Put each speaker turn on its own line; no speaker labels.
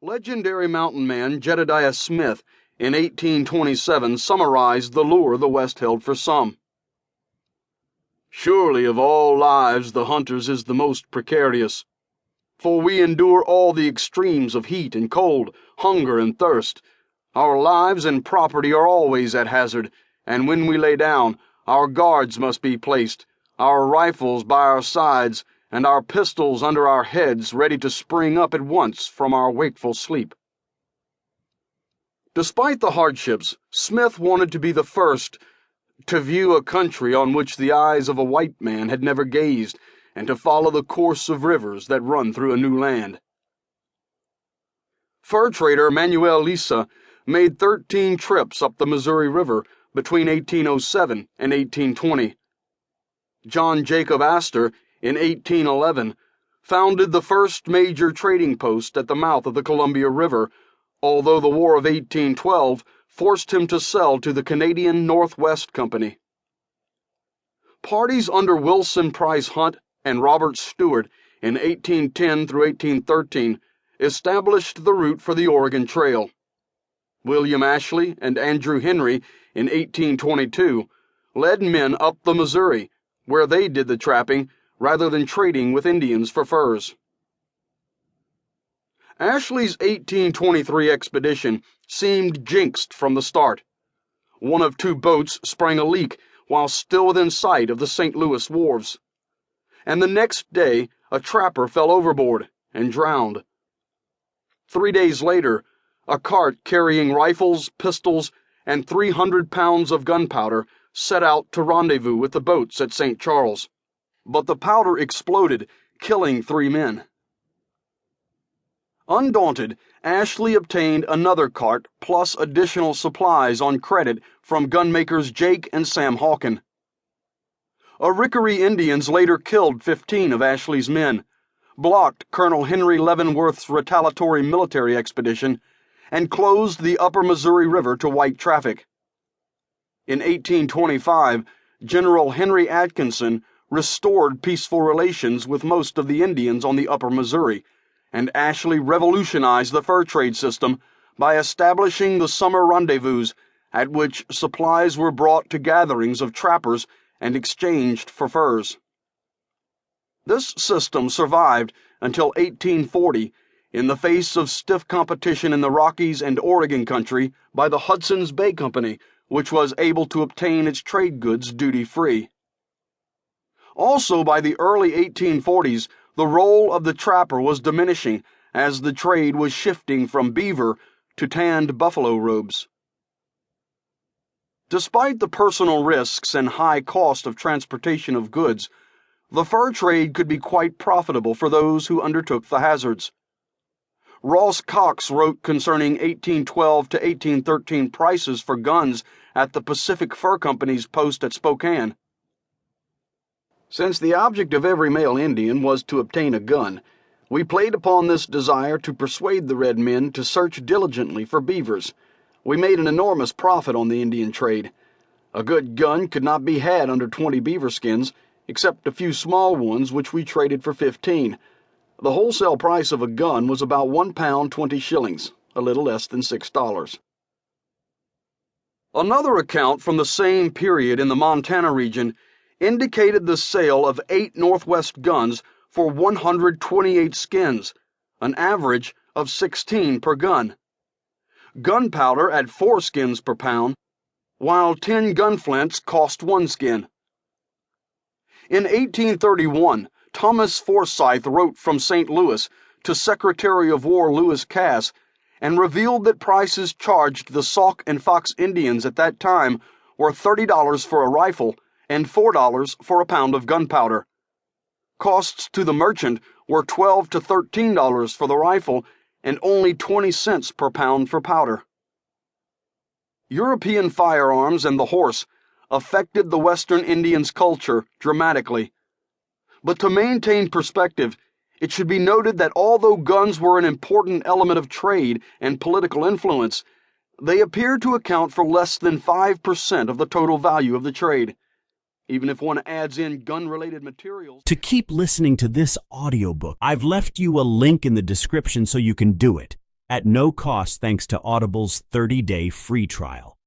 Legendary mountain man Jedediah Smith in 1827 summarized the lure the West held for some. "Surely of all lives the hunter's is the most precarious, for we endure all the extremes of heat and cold, hunger and thirst. Our lives and property are always at hazard, and when we lay down, our guards must be placed, our rifles by our sides, and our pistols under our heads, ready to spring up at once from our wakeful sleep." Despite the hardships, Smith wanted to be the first to view a country on which the eyes of a white man had never gazed, and to follow the course of rivers that run through a new land. Fur trader Manuel Lisa made 13 trips up the Missouri River between 1807 and 1820. John Jacob Astor, in 1811, founded the first major trading post at the mouth of the Columbia River, although the War of 1812 forced him to sell to the Canadian Northwest Company. Parties under Wilson Price Hunt and Robert Stewart in 1810 through 1813 established the route for the Oregon Trail. William Ashley and Andrew Henry in 1822 led men up the Missouri, where they did the trapping rather than trading with Indians for furs. Ashley's 1823 expedition seemed jinxed from the start. One of 2 boats sprang a leak while still within sight of the St. Louis wharves, and the next day a trapper fell overboard and drowned. 3 days later, a cart carrying rifles, pistols, and 300 pounds of gunpowder set out to rendezvous with the boats at St. Charles, but the powder exploded, killing 3 men. Undaunted, Ashley obtained another cart plus additional supplies on credit from gunmakers Jake and Sam Hawken. Arickaree Indians later killed 15 of Ashley's men, blocked Colonel Henry Leavenworth's retaliatory military expedition, and closed the upper Missouri River to white traffic. In 1825, General Henry Atkinson restored peaceful relations with most of the Indians on the upper Missouri, and Ashley revolutionized the fur trade system by establishing the summer rendezvous at which supplies were brought to gatherings of trappers and exchanged for furs. This system survived until 1840 in the face of stiff competition in the Rockies and Oregon country by the Hudson's Bay Company, which was able to obtain its trade goods duty-free. Also, by the early 1840s, the role of the trapper was diminishing as the trade was shifting from beaver to tanned buffalo robes. Despite the personal risks and high cost of transportation of goods, the fur trade could be quite profitable for those who undertook the hazards. Ross Cox wrote concerning 1812 to 1813 prices for guns at the Pacific Fur Company's post at Spokane. Since the object of every male Indian was to obtain a gun, we played upon this desire to persuade the red men to search diligently for beavers. We made an enormous profit on the Indian trade. A good gun could not be had under 20 beaver skins, except a few small ones which we traded for 15. The wholesale price of a gun was about £1 20 shillings, a little less than $6. Another account from the same period in the Montana region indicated the sale of 8 Northwest guns for 128 skins, an average of 16 per gun. Gunpowder at 4 skins per pound, while 10 gun flints cost 1 skin. In 1831, Thomas Forsyth wrote from St. Louis to Secretary of War Lewis Cass and revealed that prices charged the Sauk and Fox Indians at that time were $30 for a rifle and $4 for a pound of gunpowder. Costs to the merchant were $12 to $13 for the rifle and only 20 cents per pound for powder. European firearms and the horse affected the Western Indians' culture dramatically. But to maintain perspective, it should be noted that although guns were an important element of trade and political influence, they appear to account for less than 5% of the total value of the trade. Even if one adds in gun-related materials.
To keep listening to this audiobook, I've left you a link in the description so you can do it. at no cost thanks to Audible's 30-day free trial.